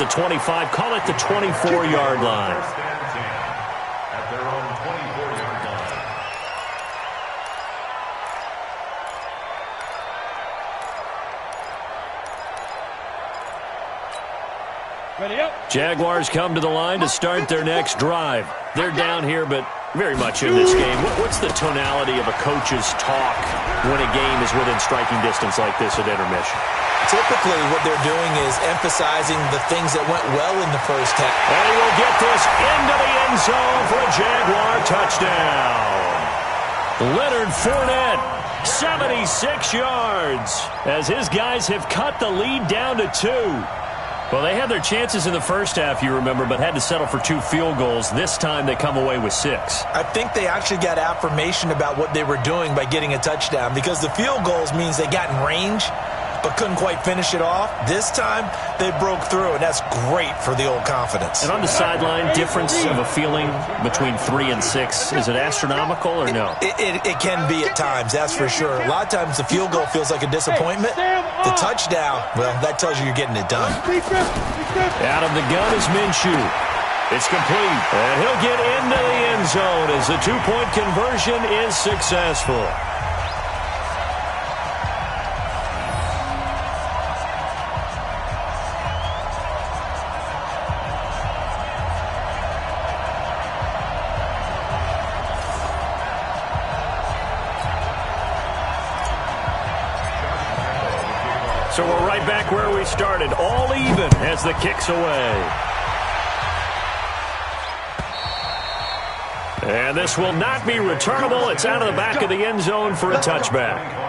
the 25, call it the 24-yard line. At their own 24-yard line. Jaguars come to the line to start their next drive. They're down here, but very much in this game. What's the tonality of a coach's talk when a game is within striking distance like this at intermission? Typically, what they're doing is emphasizing the things that went well in the first half. And he will get this into the end zone for a Jaguar touchdown. Leonard Fournette, 76 yards, as his guys have cut the lead down to 2. Well, they had their chances in the first half, you remember, but had to settle for 2 field goals. This time they come away with 6. I think they actually got affirmation about what they were doing by getting a touchdown, because the field goals means they got in range but couldn't quite finish it off. This time they broke through, and that's great for the old confidence. And on the sideline, difference of a feeling between 3 and 6, is it astronomical or no? It can be at times, that's for sure. A lot of times the field goal feels like a disappointment. The touchdown, well, that tells you you're getting it done. Out of the gun is Minshew. It's complete, and he'll get into the end zone as the 2-point conversion is successful. So we're right back where we started, all even as the kick's away. And this will not be returnable. It's out of the back of the end zone for a touchback.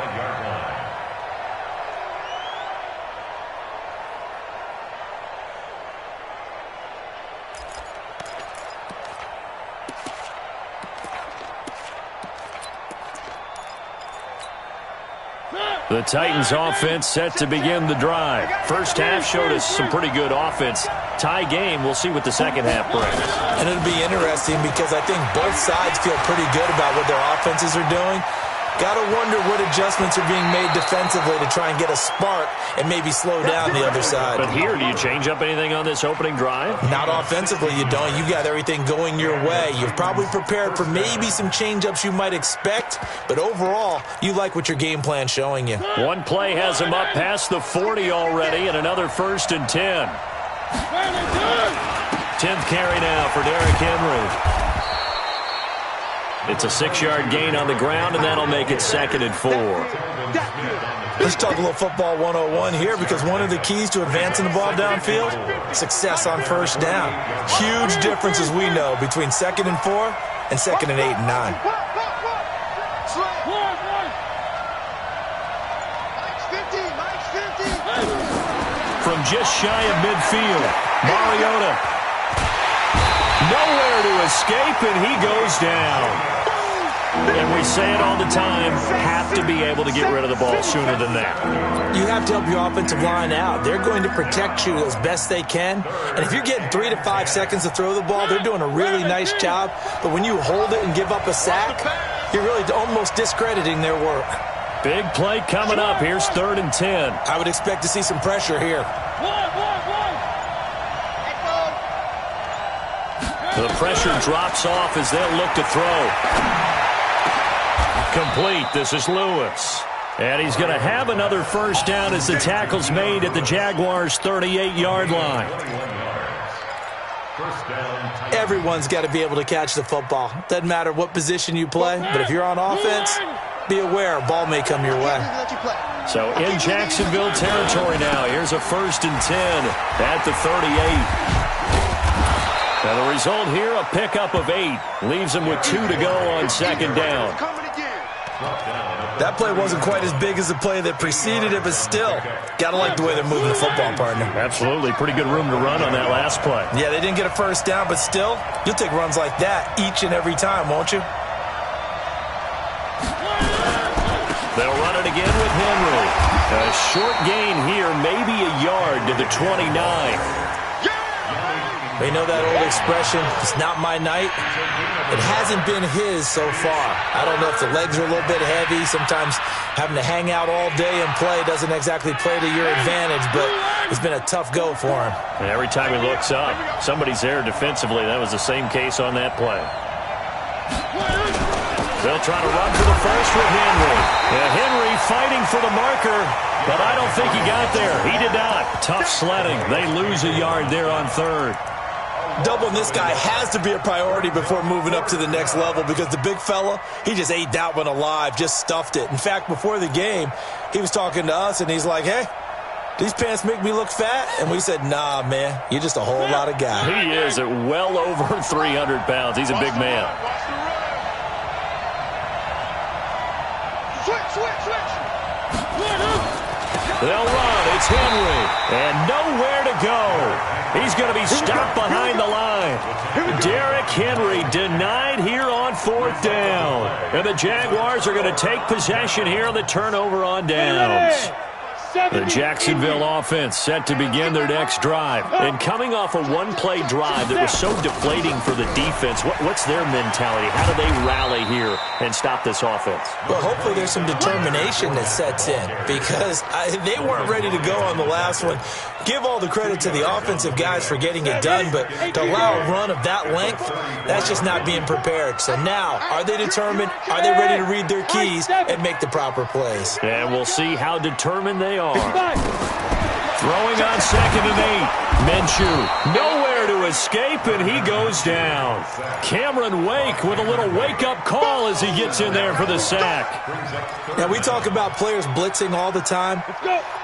The Titans offense set to begin the drive. First half showed us some pretty good offense. Tie game, we'll see what the second half brings. And it'll be interesting because I think both sides feel pretty good about what their offenses are doing. Got to wonder what adjustments are being made defensively to try and get a spark and maybe slow down the other side. But here, do you change up anything on this opening drive? Not offensively, you don't. You've got everything going your way. You've probably prepared for maybe some change-ups you might expect, but overall, you like what your game plan's showing you. One play has him up past the 40 already, and another 1st and 10. 10th carry now for Derrick Henry. It's a 6-yard gain on the ground, and that'll make it 2nd and 4. Let's talk a little football 101 here, because one of the keys to advancing the ball downfield, success on first down. Huge difference, as we know, between 2nd and 4 and 2nd and 8 and 9. From just shy of midfield, Mariota. Nowhere to escape, and he goes down. And we say it all the time, have to be able to get rid of the ball sooner than that. You have to help your offensive line out. They're going to protect you as best they can. And if you're getting 3 to 5 seconds to throw the ball, they're doing a really nice job. But when you hold it and give up a sack, you're really almost discrediting their work. Big play coming up. Here's 3rd and 10. I would expect to see some pressure here. The pressure drops off as they'll look to throw. Complete. This is Lewis. And he's going to have another first down as the tackle's made at the Jaguars' 38-yard line. Everyone's got to be able to catch the football. Doesn't matter what position you play, but if you're on offense, be aware a ball may come your way. So in Jacksonville territory now, here's a 1st and 10 at the 38. Now the result here, a pickup of 8. Leaves them with 2 to go on 2nd down. That play wasn't quite as big as the play that preceded it, but still, got to like the way they're moving the football, partner. Absolutely. Pretty good room to run on that last play. Yeah, they didn't get a first down, but still, you'll take runs like that each and every time, won't you? They'll run it again with Henry. A short gain here, maybe a yard to the 29. You know that old expression, it's not my night? It hasn't been his so far. I don't know if the legs are a little bit heavy. Sometimes having to hang out all day and play doesn't exactly play to your advantage, but it's been a tough go for him. And every time he looks up, somebody's there defensively. That was the same case on that play. They'll try to run for the first with Henry. Yeah, Henry fighting for the marker, but I don't think he got there. He did not. Tough sledding. They lose a yard there on third. Doubling this guy has to be a priority before moving up to the next level because the big fella, he just ate that one alive, just stuffed it. In fact, before the game, he was talking to us, and he's like, hey, these pants make me look fat? And we said, nah, man, you're just a whole lot of guy. He is at well over 300 pounds. He's a big man. They'll run. It's Henry. And nowhere to go. He's going to be stopped behind the line. Derrick Henry denied here on fourth down. And the Jaguars are going to take possession here on the turnover on downs. The Jacksonville offense set to begin their next drive. And coming off a one-play drive that was so deflating for the defense, what's their mentality? How do they rally here and stop this offense? Well, hopefully there's some determination that sets in because they weren't ready to go on the last one. Give all the credit to the offensive guys for getting it done, but to allow a run of that length, that's just not being prepared. So now, are they determined? Are they ready to read their keys and make the proper plays? And we'll see how determined they are. Throwing on 2nd and 8. Minshew nowhere to escape, and he goes down. Cameron Wake with a little wake-up call as he gets in there for the sack. Now, we talk about players blitzing all the time.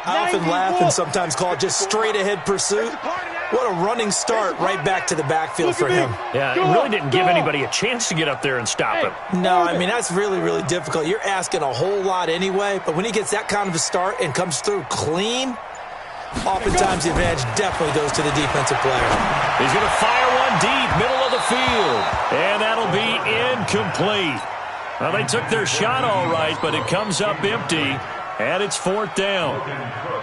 I often laugh and sometimes call it just straight-ahead pursuit. What a running start right back to the backfield for him. Yeah, it really didn't give anybody a chance to get up there and stop him. No, I mean, that's really, really difficult. You're asking a whole lot anyway, but when he gets that kind of a start and comes through clean, oftentimes the advantage definitely goes to the defensive player. He's going to fire one deep, middle of the field, and that'll be incomplete. Well, they took their shot all right, but it comes up empty, and it's 4th down.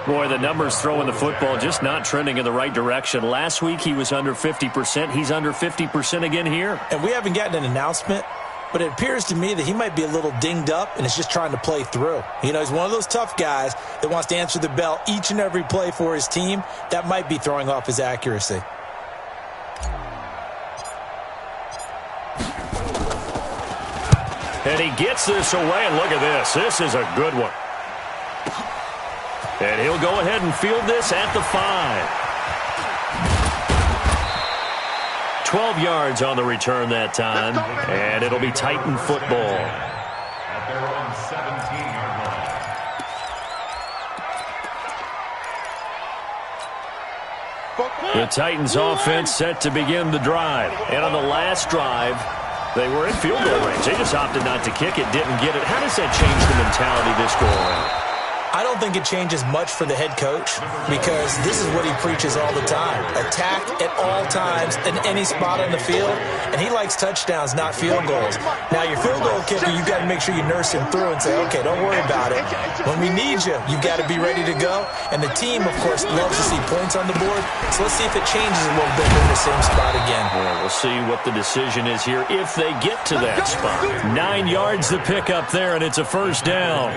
Boy, the numbers throwing the football just not trending in the right direction. Last week he was under 50%. He's under 50% again here. And we haven't gotten an announcement, but it appears to me that he might be a little dinged up and is just trying to play through. You know, he's one of those tough guys that wants to answer the bell each and every play for his team. That might be throwing off his accuracy. And he gets this away, and look at this. This is a good one. And he'll go ahead and field this at the 5. 12 yards on the return that time, and it'll be Titan football. At their own 17-yard line. The Titans offense set to begin the drive. And on the last drive, they were in field goal range. They just opted not to kick it, didn't get it. How does that change the mentality this go around? I don't think it changes much for the head coach because this is what he preaches all the time. Attack at all times in any spot on the field, and he likes touchdowns, not field goals. Now, your field goal kicker, you've got to make sure you nurse him through and say, okay, don't worry about it. When we need you, you've got to be ready to go. And the team, of course, loves to see points on the board, so let's see if it changes a little bit in the same spot again. Well, we'll see what the decision is here if they get to that spot. 9 yards to pick up there, and it's a 1st down.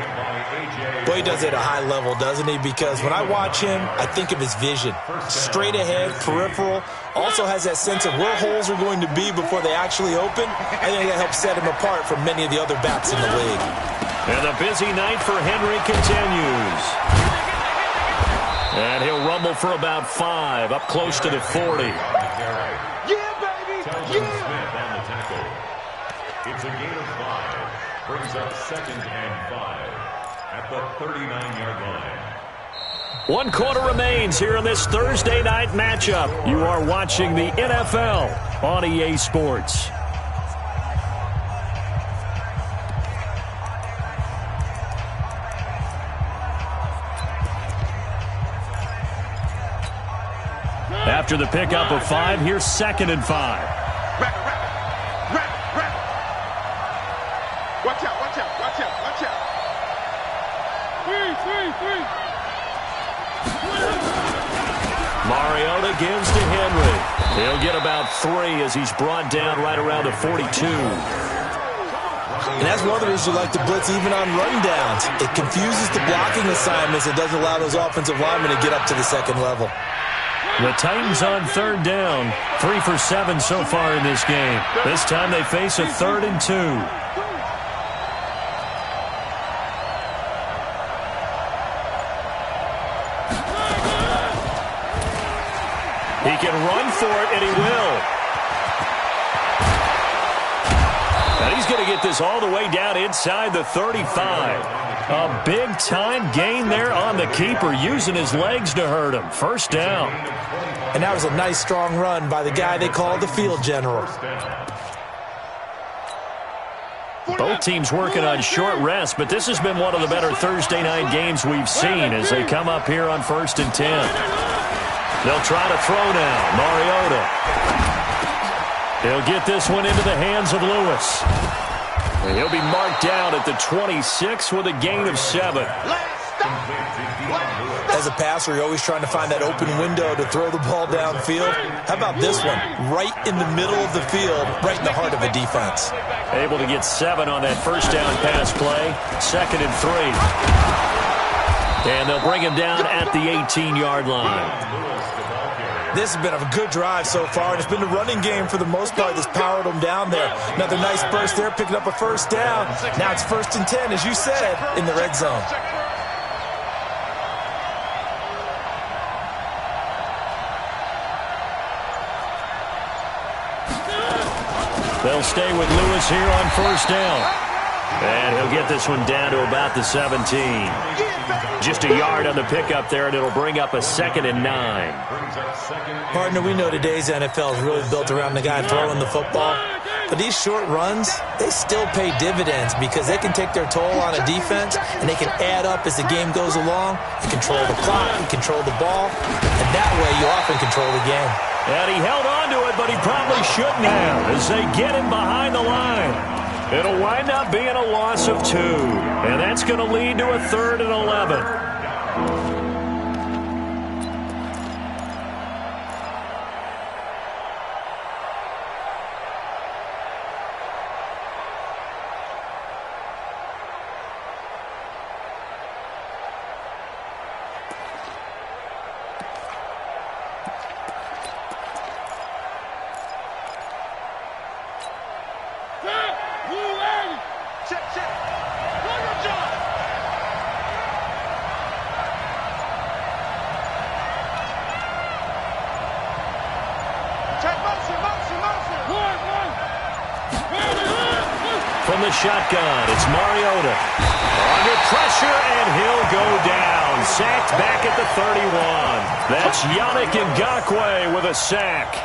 Boy, he does it at a high level, doesn't he? Because when I watch him, I think of his vision. Straight ahead, peripheral. Also has that sense of where holes are going to be before they actually open. I think that helps set him apart from many of the other backs in the league. And the busy night for Henry continues. And he'll rumble for about 5, up close to the 40. Yeah, baby! Yeah! Smith on the tackle. It's a gain of 5. Brings up 2nd and 5. At the 39-yard line. 1 quarter remains here in this Thursday night matchup. You are watching the NFL on EA Sports. After the pickup of 5, here's 2nd and 5. Watch out, watch out, watch out, watch out. Three. Mariota gives to Henry. He'll get up 3 as he's brought down right around the 42. And that's one of the reasons you like to blitz even on rundowns. It confuses the blocking assignments. It doesn't allow those offensive linemen to get up to the second level. The Titans on third down. 3 for 7 so far in this game. This time they face a 3rd and 2. He can run for it, and he will. And he's going to get this all the way down inside the 35. A big-time gain there on the keeper, using his legs to hurt him. First down. And that was a nice, strong run by the guy they call the field general. Both teams working on short rest, but this has been one of the better Thursday night games we've seen as they come up here on 1st and 10. They'll try to throw now. Mariota. He'll get this one into the hands of Lewis. And he'll be marked down at the 26 with a gain of 7. As a passer, you're always trying to find that open window to throw the ball downfield. How about this one? Right in the middle of the field, right in the heart of a defense. Able to get 7 on that first down pass play. 2nd and 3. And they'll bring him down at the 18-yard line. This has been a good drive so far, and it's been the running game for the most part that's powered them down there. Another nice burst there, picking up a first down. Now it's 1st and 10, as you said, in the red zone. They'll stay with Lewis here on first down. And he'll get this one down to about the 17. Just a yard on the pickup there, and it'll bring up a 2nd and 9. Partner, we know today's NFL is really built around the guy throwing the football. But these short runs, they still pay dividends because they can take their toll on a defense, and they can add up as the game goes along. You control the clock, you control the ball, and that way you often control the game. And he held on to it, but he probably shouldn't have as they get him behind the line. It'll wind up being a loss of 2, and that's going to lead to a 3rd and 11. From the shotgun, it's Mariota. Under pressure, and he'll go down. Sacked back at the 31. That's Yannick Ngakoue with a sack.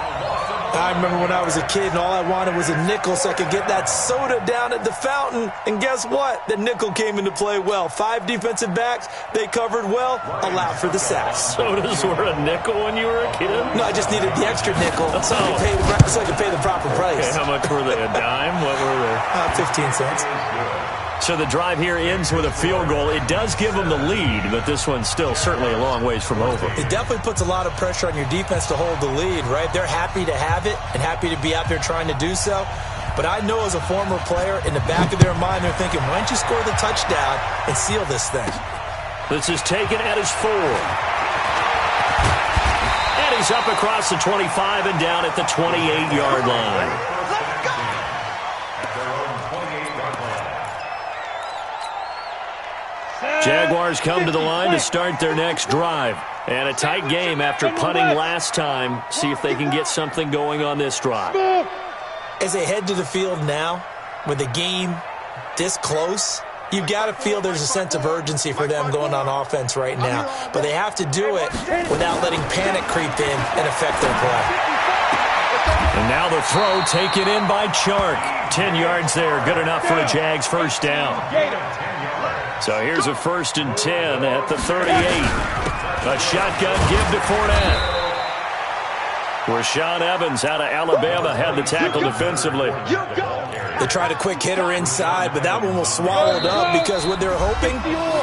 I remember when I was a kid and all I wanted was a nickel so I could get that soda down at the fountain. And guess what? The nickel came into play well. 5 defensive backs, they covered well, allowed for the sacks. Sodas were a nickel when you were a kid? No, I just needed the extra nickel so I could pay the proper price. Okay, how much were they? A dime? What were they? 15 cents. So the drive here ends with a field goal. It does give them the lead, but this one's still certainly a long ways from over. It definitely puts a lot of pressure on your defense to hold the lead, right? They're happy to have it and happy to be out there trying to do so. But I know as a former player, in the back of their mind, they're thinking, why don't you score the touchdown and seal this thing? This is taken at his 4. And he's up across the 25 and down at the 28-yard line. Jaguars come to the line to start their next drive. And a tight game after punting last time. See if they can get something going on this drive. As they head to the field now, with the game this close, you've got to feel there's a sense of urgency for them going on offense right now. But they have to do it without letting panic creep in and affect their play. And now the throw taken in by Chark. 10 yards there, good enough for a Jags first down. So here's a 1st and 10 at the 38. A shotgun give to Fournette. Rashaan Evans out of Alabama had the tackle defensively. They tried a quick hitter inside, but that one was swallowed up because what they're hoping,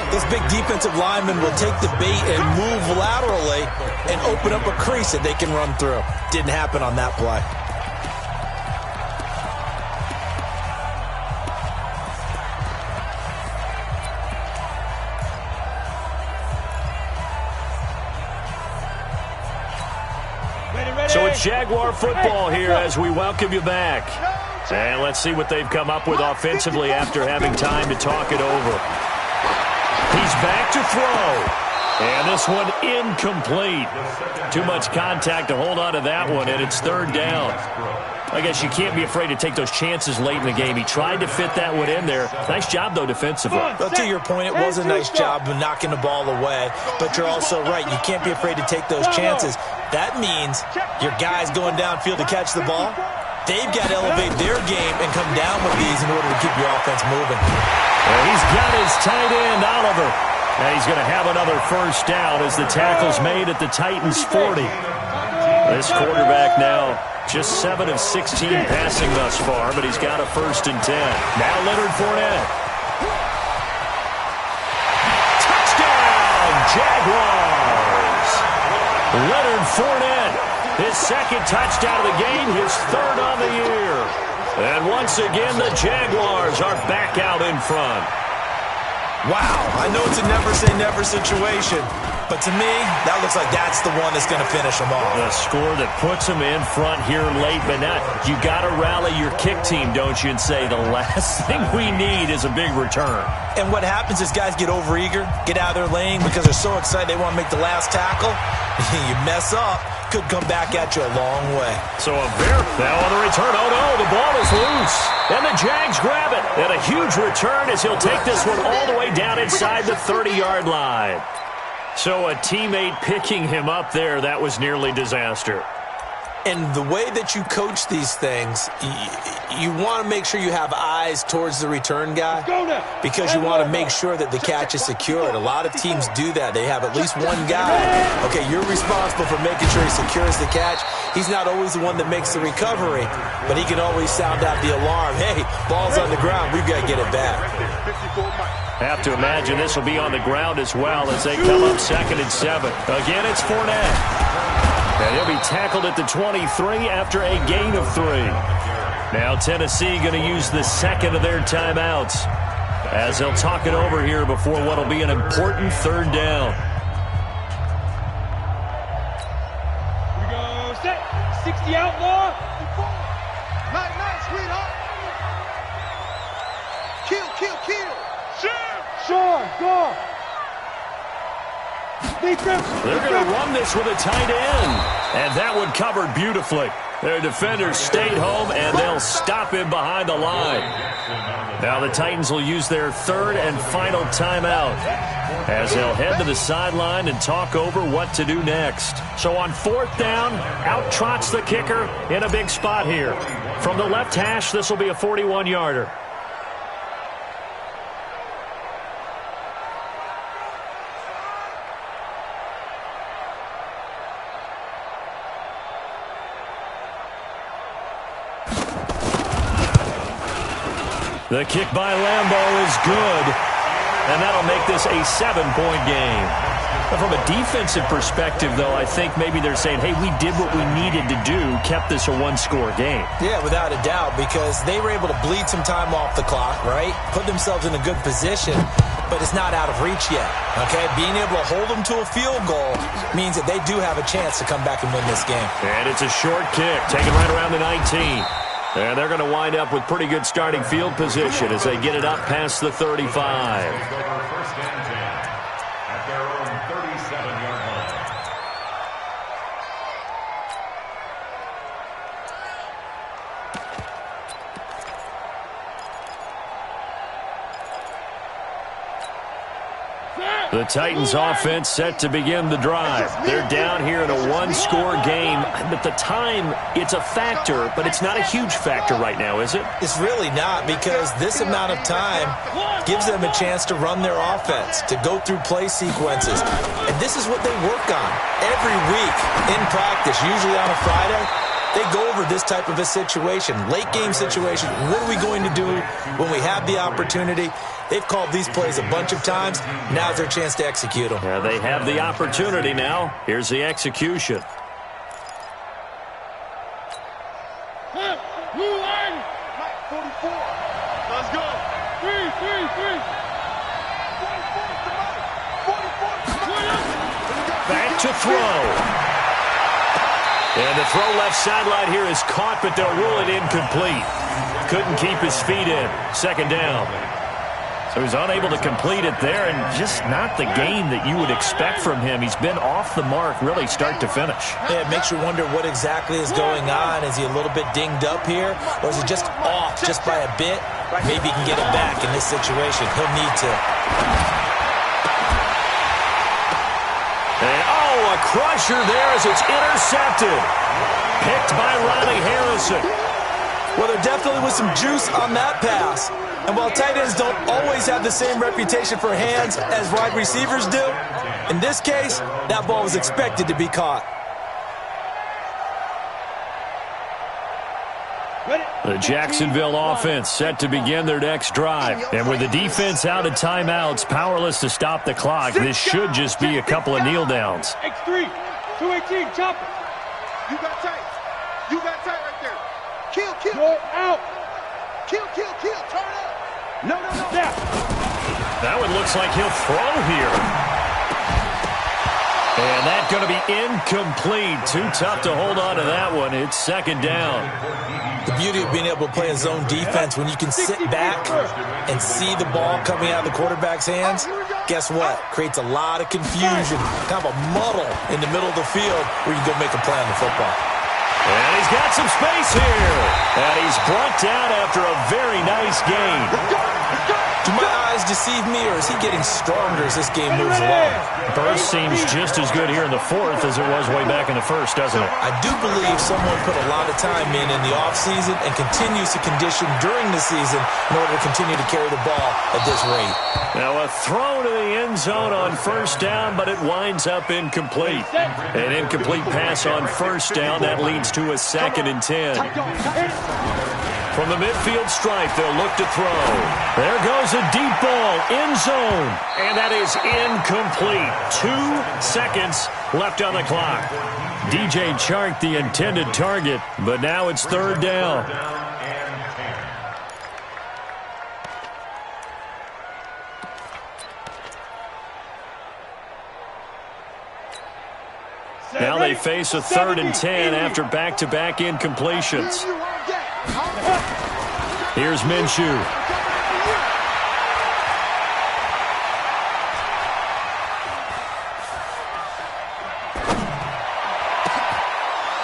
this big defensive lineman will take the bait and move laterally and open up a crease that they can run through. Didn't happen on that play. So it's Jaguar football here as we welcome you back. And let's see what they've come up with offensively after having time to talk it over. He's back to throw. And this one incomplete. Too much contact to hold on to that one, and it's third down. I guess you can't be afraid to take those chances late in the game. He tried to fit that one in there. Nice job, though, defensively. Well, to your point, it was a nice job of knocking the ball away. But you're also right. You can't be afraid to take those chances. That means your guys going downfield to catch the ball, they've got to elevate their game and come down with these in order to keep your offense moving. And he's got his tight end, Oliver. And he's going to have another first down as the tackle's made at the Titans' 40. This quarterback now just 7 of 16 passing thus far, but he's got a 1st and 10. Now Leonard Fournette. Touchdown, Jaguars! Leonard Fournette, his 2nd touchdown of the game, his 3rd on the year. And once again, the Jaguars are back out in front. Wow, I know it's a never-say-never situation, but to me, that looks like that's the one that's going to finish them off. The score that puts them in front here late, but now you got to rally your kick team, don't you, and say the last thing we need is a big return. And what happens is guys get overeager, get out of their lane because they're so excited they want to make the last tackle. You mess up, could come back at you a long way. So a very now on the return. Oh no, the ball is loose. And the Jags grab it. And a huge return as he'll take this one all the way down inside the 30-yard line. So a teammate picking him up there, that was nearly disaster. And the way that you coach these things, you want to make sure you have eyes towards the return guy because you want to make sure that the catch is secured. A lot of teams do that. They have at least one guy. Okay, you're responsible for making sure he secures the catch. He's not always the one that makes the recovery, but he can always sound out the alarm. Hey, ball's on the ground. We've got to get it back. Have to imagine this will be on the ground as well as they come up 2nd and 7. Again, it's Fournette. And he'll be tackled at the 23 after a gain of 3. Now Tennessee going to use the 2nd of their timeouts as they'll talk it over here before what will be an important 3rd down. Here we go. Set. 60 outlaw. Night, sweetheart. Kill. Sean, go. They're going to run this with a tight end. And that one covered beautifully. Their defenders stayed home, and they'll stop him behind the line. Now the Titans will use their 3rd and final timeout as they'll head to the sideline and talk over what to do next. So on 4th down, out trots the kicker in a big spot here. From the left hash, this will be a 41-yarder. The kick by Lambeau is good, and that'll make this a 7-point game. But from a defensive perspective, though, I think maybe they're saying, hey, we did what we needed to do, kept this a 1-score game. Yeah, without a doubt, because they were able to bleed some time off the clock, right? Put themselves in a good position, but it's not out of reach yet, okay? Being able to hold them to a field goal means that they do have a chance to come back and win this game. And it's a short kick, taken right around the 19. And they're going to wind up with pretty good starting field position as they get it up past the 35. First and 10 at their own 37-yard line. The Titans offense set to begin the drive. They're down here in a 1-score game. At the time, it's a factor, but it's not a huge factor right now, is it? It's really not, because this amount of time gives them a chance to run their offense, to go through play sequences. And this is what they work on every week in practice, usually on a Friday. They go over this type of a situation, late game situation. What are we going to do when we have the opportunity? They've called these plays a bunch of times. Now's their chance to execute them. Yeah, they have the opportunity now. Here's the execution. Mike 44. Let's go. 3. 44. Back to throw. And the throw left sideline here is caught, but they'll rule it incomplete. Couldn't keep his feet in. Second down. So he's unable to complete it there, and just not the game that you would expect from him. He's been off the mark really start to finish. Yeah, it makes you wonder what exactly is going on. Is he a little bit dinged up here, or is he just off just by a bit? Maybe he can get it back in this situation. He'll need to. And, a crusher there as it's intercepted. Picked by Ronnie Harrison. Well, there definitely was some juice on that pass. And while tight ends don't always have the same reputation for hands as wide receivers do, in this case, that ball was expected to be caught. The Jacksonville offense set to begin their next drive. And with the defense out of timeouts, powerless to stop the clock, this should just be a couple of kneel downs. X3, 218, chop it. You got tight. You got tight right there. Kill. Go out. Kill. Turn up. No. Yeah. That one looks like he'll throw here. And that's going to be incomplete. Too tough to hold on to that one. It's second down. The beauty of being able to play a zone defense when you can sit back and see the ball coming out of the quarterback's hands, guess what? Creates a lot of confusion, kind of a muddle in the middle of the field where you can go make a play on the football. And he's got some space here. And he's brought down after a very nice gain. Do my eyes deceive me, or is he getting stronger as this game moves along? Burst seems just as good here in the fourth as it was way back in the first, doesn't it? I do believe someone put a lot of time in the offseason and continues to condition during the season in order to continue to carry the ball at this rate. Now a throw to the end zone on first down, but it winds up incomplete. An incomplete pass on first down, that leads to a 2nd and 10. From the midfield stripe, they'll look to throw. There goes a deep ball, end zone. And that is incomplete. 2 seconds left on the clock. DJ Chark, the intended target, but now it's third down. Now they face a 3rd and 10 after back-to-back incompletions. Here's Minshew.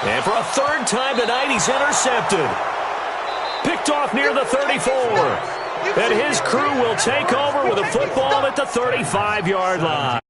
And for a 3rd time tonight, he's intercepted. Picked off near the 34. And his crew will take over with a football at the 35-yard line.